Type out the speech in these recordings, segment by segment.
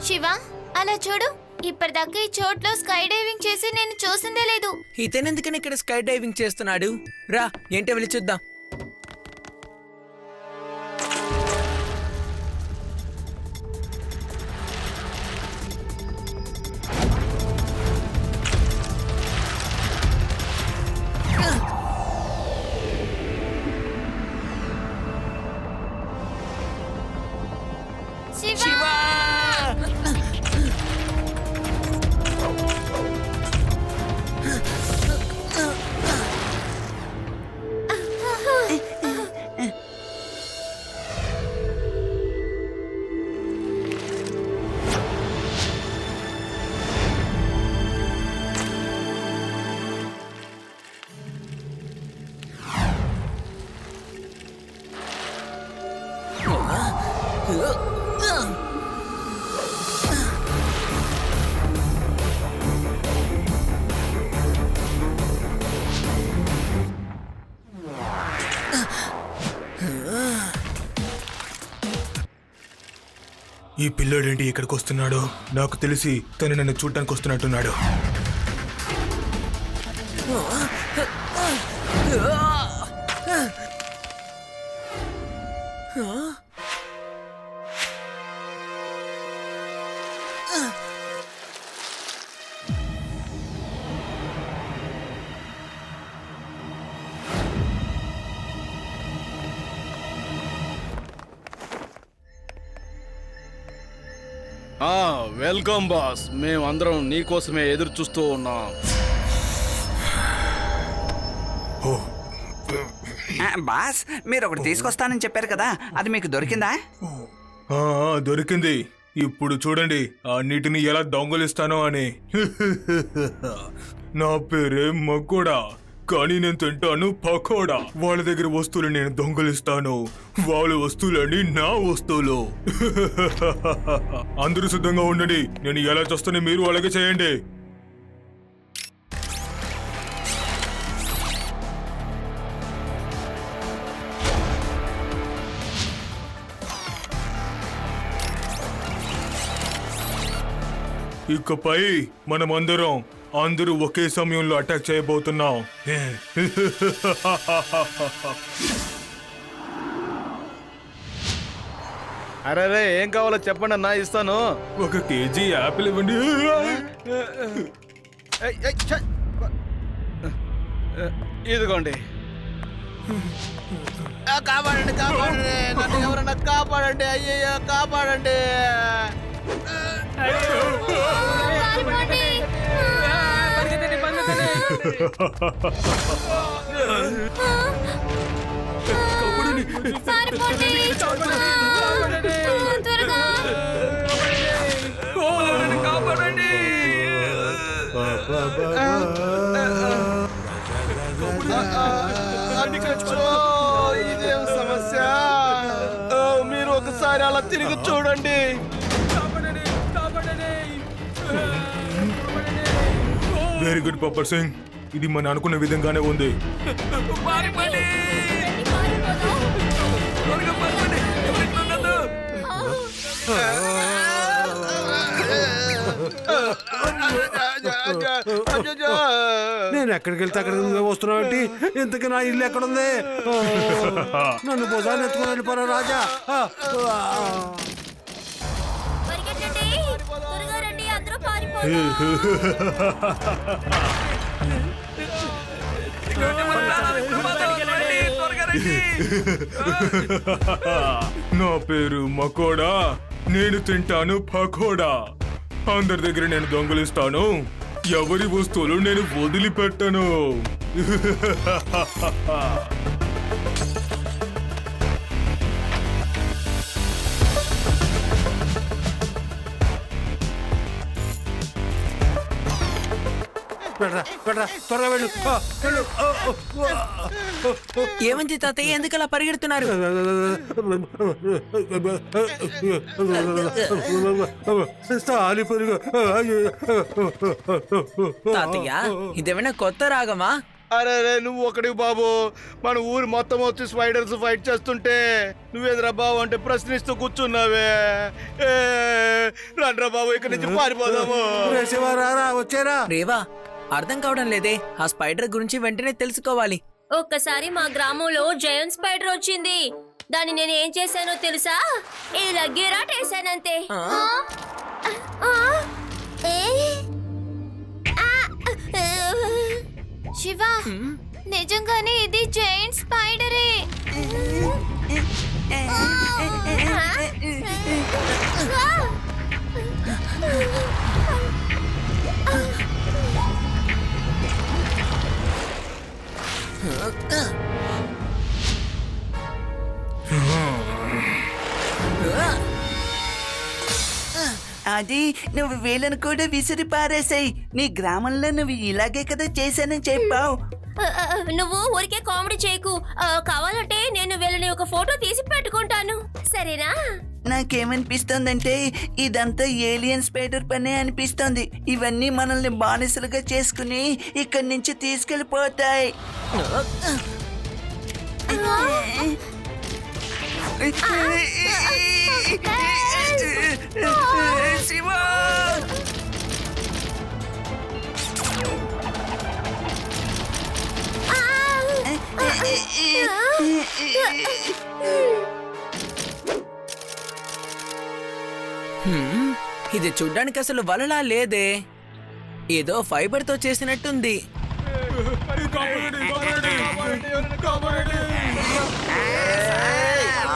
శివ, అలా చూడు. ఇప్పటిదాకా ఈ చోట్లో స్కై డైవింగ్ చేసి నేను చూసిందే లేదు. ఇతనెందుకని ఇక్కడ స్కై డైవింగ్ చేస్తున్నాడు? రా, ఏంటో వెళ్ళి చూద్దాం. శివ! ఈ పిల్లోడేంటి ఇక్కడికి వస్తున్నాడు? నాకు తెలిసి తను నన్ను చూడటానికి వస్తున్నట్టున్నాడు. Welcome boss. మేమందరం నీకోసమే ఎదురు చూస్తూ ఉన్నాం. బాస్, మీరు ఒకటి తీసుకొస్తానని చెప్పారు కదా, అది మీకు దొరికిందా? దొరికింది. ఇప్పుడు చూడండి ఆ నీటిని ఎలా దొంగలిస్తానో అని. నా పేరే మకోడా, కానీ నేను తింటాను పకోడా. వాళ్ళ దగ్గర వస్తువులు నేను దొంగలిస్తాను, వాళ్ళ వస్తువులని నా వస్తువులు. అందరూ సిద్ధంగా ఉండండి. నేను ఎలా చేస్తానో మీరు అలాగే చేయండి. ఇకపై మనమందరం అందరూ ఒకే సమయంలో అటాక్ చేయబోతున్నాం. అరే, ఏం కావాలో చెప్పండి అన్నా, ఇస్తాను. 1 కేజీ యాపిల్ ఇవ్వండి. ఇదిగోండి. కాపాడండి, కాపాడండి, నన్ను ఎవరన్నా కాపాడండి. అయ్యయ్యో, కాపాడండి. ఇదేం సమస్య? మీరు ఒకసారి అలా తిరిగి చూడండి. వెరీ గుడ్ పప్పర్ సింగ్, ఇది మనం అనుకున్న విధంగానే ఉంది. నేను ఎక్కడికి వెళ్తే అక్కడికి వస్తున్నావు ఏంటి? ఇంతకీ నా ఇల్లు ఎక్కడుంది? నన్ను భుజాన్ని ఎత్తుకుని వెళ్ళిపోరా రాజా. నా పేరు మకోడా, నేను తింటాను పకోడా. అందరి దగ్గర నేను దొంగలిస్తాను, ఎవరి వస్తువులు నేను వదిలిపెట్టను. పెట్టరా త్వరగా వెళ్ళు వెళ్ళు ఏమంది తాతయ్య ఎందుకు అలా పరిగెడుతున్నారు? తాతయ్య ఇదేమైనా కొత్త రాగమా? అరే నువ్వు ఒకటి బాబు, మన ఊరు మొత్తం వచ్చి స్పైడర్స్ ఫైట్ చేస్తుంటే నువ్వేంద్రా బాబు అంటే ప్రశ్నిస్తూ కూర్చున్నావే. రండ్రా బాబు ఇక్కడి నుంచి పారిపోదాము. వచ్చారా? రేవా అర్థం కావడం లేదే. ఆ స్పైడర్ గురించి వెంటనే తెలుసుకోవాలి. ఒక్కసారి మా గ్రామంలో జైంట్ స్పైడర్ వచ్చింది. దాన్ని నేను ఏం చేశానో తెలుసా? ఇలా గిరాటేసానంతే. ఆ? శివ, నిజంగానే ఇది జైంట్ స్పైడరే. అది నువ్వు వీళ్ళని కూడా విసిరి పారేసాయి. నీ గ్రామంలో నువ్వు ఇలాగే కదా చేశానని చెప్పావు. నువ్వు ఊరికే కామెడీ చేయకు. కావాలంటే నేను వీళ్ళని ఒక ఫోటో తీసి పెట్టుకుంటాను, సరేనా? నాకేమనిపిస్తోందంటే ఇదంతా ఏలియన్ స్పైడర్ పనే అనిపిస్తోంది. ఇవన్నీ మనల్ని బానిసలుగా చేసుకుని ఇక్కడి నుంచి తీసుకెళ్ళిపోతాయి. శివా! ఇది చూడ్డానికి అసలు వలలా లేదే. ఏదో ఫైబర్ తో చేసినట్టుంది.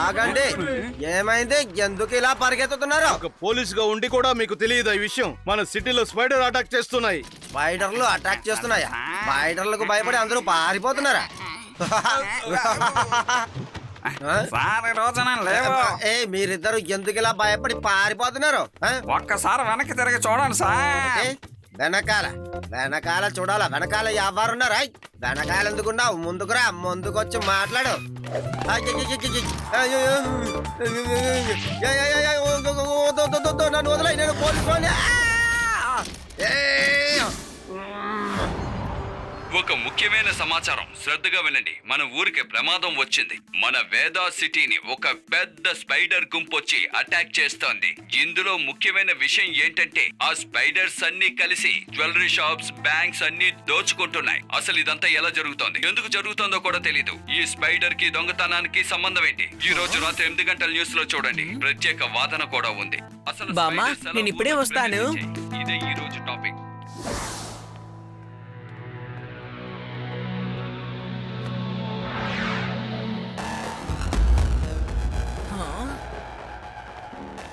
ఆగండి, ఏమైంది? ఎందుకు ఇలా పరిగెత్తుతున్నారు? ఒక పోలీస్ గా ఉండి కూడా మీకు తెలియదు ఈ విషయం. మన సిటీలో స్పైడర్ అటాక్ చేస్తున్నాయి. స్పైడర్లు అటాక్ చేస్తున్నాయా? స్పైడర్లకు భయపడి అందరూ పారిపోతున్నారా? మీరిద్దరు ఎందుకు ఇలా భయపడి పారిపోతున్నారు? ఒక్కసారి వెనక్కి తిరిగి చూడండి సార్. వెనకాల వెనకాల చూడాలా? వెనకాల ఎవరున్నారా? వెనకాల ఎందుకున్నావు? ముందుకురా, ముందుకొచ్చి మాట్లాడు. నన్ను వదిలే, నేను పోలీసు. ఒక ముఖ్యమైన సమాచారం, శ్రద్ధగా వినండి. మన ఊరికి ప్రమాదం వచ్చింది. మన వేదా సిటీని ఒక పెద్ద స్పైడర్ గుంపు వచ్చి అటాక్ చేస్తోంది. ఇందులో ముఖ్యమైన విషయం ఏంటంటే ఆ స్పైడర్స్ అన్ని కలిసి జ్యువెలరీ షాప్స్, బ్యాంక్స్ అన్ని దోచుకుంటున్నాయి. అసలు ఇదంతా ఎలా జరుగుతోంది, ఎందుకు జరుగుతోందో కూడా తెలీదు. ఈ స్పైడర్ కి దొంగతనానికి సంబంధం ఏంటి? ఈ రోజు రాత్రి 8 గంటల న్యూస్ లో చూడండి. ప్రత్యేక వాదన కూడా ఉంది. అసలు బామ్మ, spiders ఎలా నేను ఇప్పుడే ఊర్లో వస్తాను. ప్రవేశించాయి? ఇదే ఈ రోజు టాపిక్.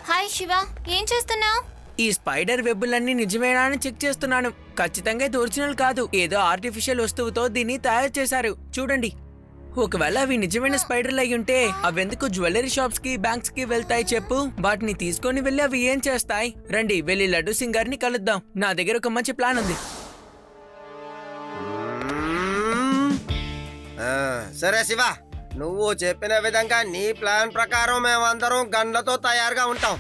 హాయ్ శివ, ఏం చేస్తున్నావు? ఈ స్పైడర్ వెబ్బులన్నీ నిజమేనా అని చెక్ చేస్తున్నాను. ఖచ్చితంగా ఇది ఒరిజినల్ కాదు. ఏదో ఆర్టిఫిషియల్ వస్తువుతో దీన్ని తయారు చేశారు. చూడండి, ఒకవేళ అవి నిజమైన స్పైడర్లు అయి ఉంటే అవెందుకు జ్యువెలరీ షాప్స్ కి, బ్యాంక్స్ కి వెళ్తాయి చెప్పు? వాటిని తీసుకొని వెళ్ళి అవి ఏం చేస్తాయి? రండి, వెళ్ళి లడ్డు సింగ్ గారిని కలుద్దాం. నా దగ్గర ఒక మంచి ప్లాన్ ఉంది. సరే శివ, నువ్వు చెప్పిన విధంగా నీ ప్లాన్ ప్రకారం మేమందరం గన్లతో తయారుగా ఉంటాం.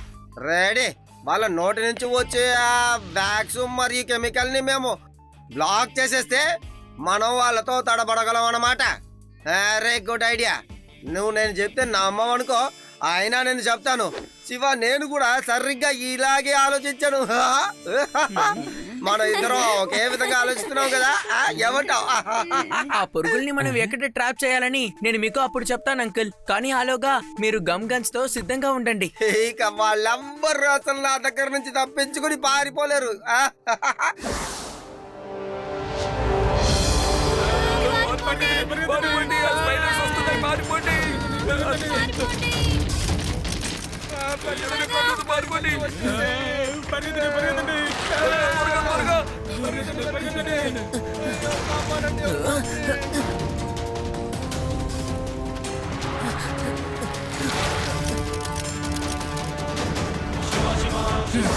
రెడీ? వాళ్ళ నోటి నుంచి వచ్చే ఆ బ్యాగ్స్ మరియు కెమికల్ ని మేము బ్లాక్ చేసేస్తే మనం వాళ్ళతో తడబడగలం అన్నమాట. Very good idea. నువ్వు నేను చెప్తే నమ్మవనుకో, అయినా నేను చెప్తాను. శివ, నేను కూడా సరిగ్గా ఇలాగే ఆలోచించాను. మనం ఇద్దరం ఒకే విధంగా ఆలోచిస్తున్నాం కదా, ఏమంటావు? ఆ పురుగుల్ని మనం ఎక్కడ ట్రాప్ చేయాలని నేను మీకు అప్పుడు చెప్తాను అంకుల్. కానీ ఆలోగా మీరు గమ్ గన్స్ తో సిద్ధంగా ఉండండి. ఇక వాళ్ళెవ్వరు అసలు నా దగ్గర నుంచి తప్పించుకుని పారిపోలేరు. శివ